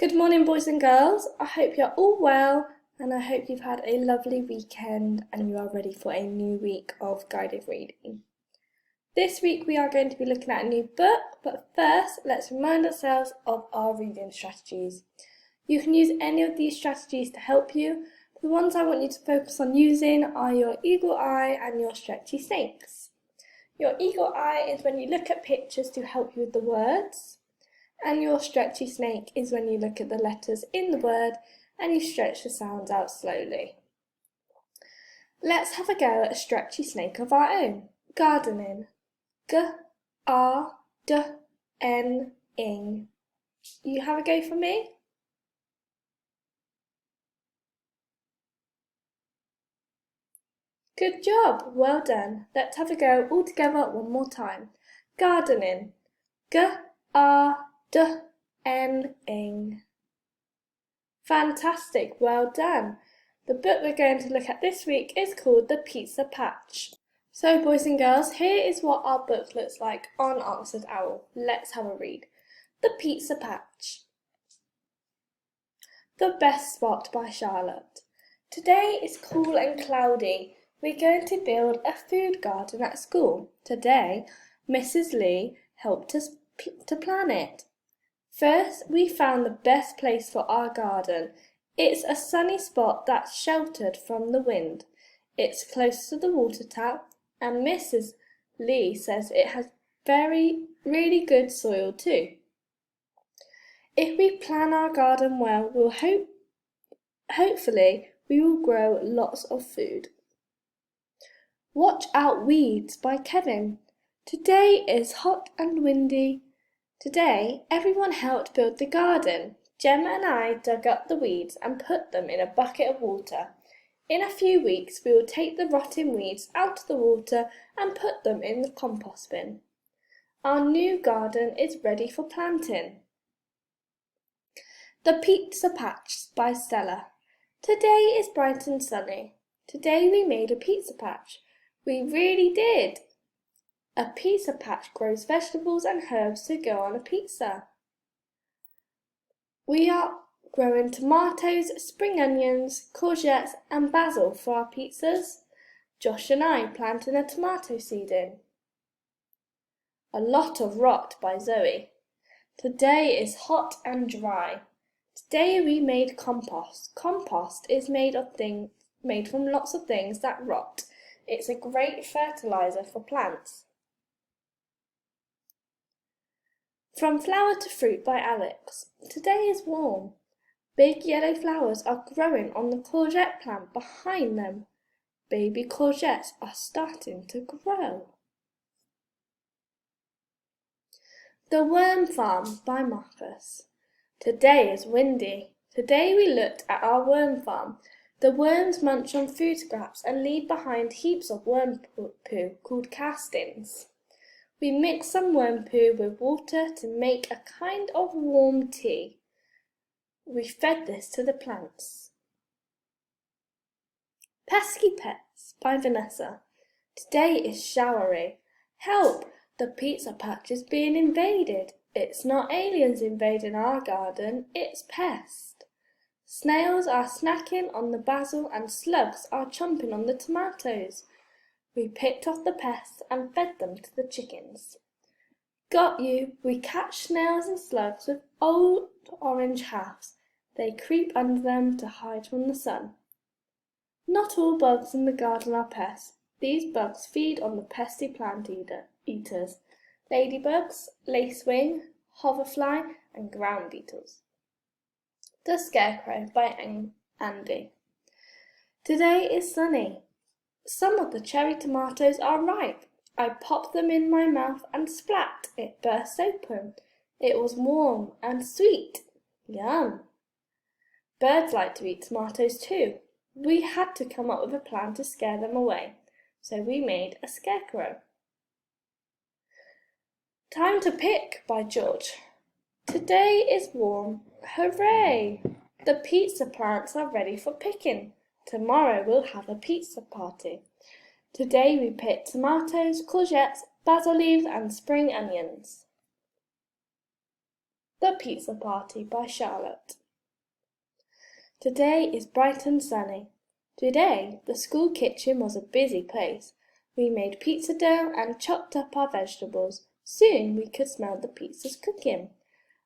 Good morning, boys and girls. I hope you're all well and I hope you've had a lovely weekend and you are ready for a new week of guided reading. This week we are going to be looking at a new book, but first let's remind ourselves of our reading strategies. You can use any of these strategies to help you. The ones I want you to focus on using are your eagle eye and your stretchy snakes. Your eagle eye is when you look at pictures to help you with the words. And your stretchy snake is when you look at the letters in the word and you stretch the sounds out slowly. Let's have a go at a stretchy snake of our own. Gardening. G-A-R-D-E-N-I-N-G. You have a go for me? Good job, well done. Let's have a go all together one more time. Gardening. G-A-R-D-E-N-I-N-G. Fantastic, well done. The book we're going to look at this week is called The Pizza Patch. So boys and girls, here is what our book looks like on Oxford Owl. Let's have a read. The Pizza Patch. The Best Spot by Charlotte. Today is cool and cloudy. We're going to build a food garden at school. Today, Mrs. Lee helped us to plan it. First, we found the best place for our garden. It's a sunny spot that's sheltered from the wind. It's close to the water tap, and Mrs. Lee says it has really good soil too. If we plan our garden well, hopefully we will grow lots of food. Watch Out Weeds by Kevin. Today is hot and windy. Today, everyone helped build the garden. Gemma and I dug up the weeds and put them in a bucket of water. In a few weeks, we will take the rotting weeds out of the water and put them in the compost bin. Our new garden is ready for planting. The Pizza Patch by Stella. Today is bright and sunny. Today we made a pizza patch. We really did. A pizza patch grows vegetables and herbs to go on a pizza. We are growing tomatoes, spring onions, courgettes and basil for our pizzas. Josh and I planted a tomato seed in. A Lot of Rot by Zoe. Today is hot and dry. Today we made compost. Compost is made from lots of things that rot. It's a great fertilizer for plants. From Flower to Fruit by Alex. Today is warm. Big yellow flowers are growing on the courgette plant behind them. Baby courgettes are starting to grow. The Worm Farm by Marcus. Today is windy. Today we looked at our worm farm. The worms munch on food scraps and leave behind heaps of worm poo called castings. We mixed some worm poo with water to make a kind of warm tea. We fed this to the plants. Pesky Pets by Vanessa. Today is showery. Help! The pizza patch is being invaded. It's not aliens invading our garden, it's pests. Snails are snacking on the basil and slugs are chomping on the tomatoes. We picked off the pests and fed them to the chickens. Got you! We catch snails and slugs with old orange halves. They creep under them to hide from the sun. Not all bugs in the garden are pests. These bugs feed on the pesky plant eaters. Ladybugs, lacewing, hoverfly and ground beetles. The Scarecrow by Andy. Today is sunny. Some of the cherry tomatoes are ripe. I popped them in my mouth and splat, it burst open. It was warm and sweet. Yum! Birds like to eat tomatoes too. We had to come up with a plan to scare them away, so we made a scarecrow. Time to Pick by George. Today is warm. Hooray! The pizza plants are ready for picking. Tomorrow we'll have a pizza party. Today we picked tomatoes, courgettes, basil leaves and spring onions. The Pizza Party by Charlotte. Today is bright and sunny. Today, the school kitchen was a busy place. We made pizza dough and chopped up our vegetables. Soon we could smell the pizzas cooking.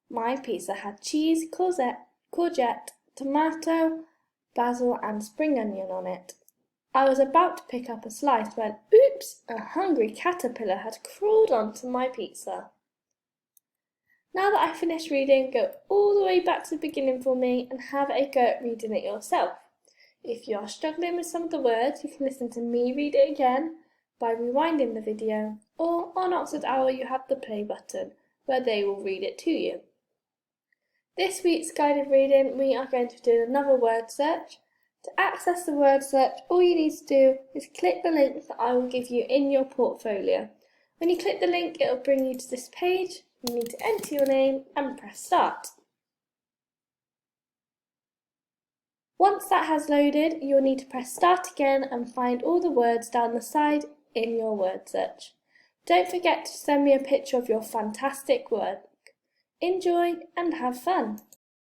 My pizza had cheese, courgette, tomato, basil and spring onion on it. I was about to pick up a slice when, oops, a hungry caterpillar had crawled onto my pizza. Now that I've finished reading, go all the way back to the beginning for me and have a go at reading it yourself. If you are struggling with some of the words, you can listen to me read it again by rewinding the video, or on Oxford Owl you have the play button, where they will read it to you. This week's guided reading, we are going to do another word search. To access the word search, all you need to do is click the link that I will give you in your portfolio. When you click the link, it will bring you to this page. You need to enter your name and press start. Once that has loaded, you'll need to press start again and find all the words down the side in your word search. Don't forget to send me a picture of your fantastic work. Enjoy and have fun!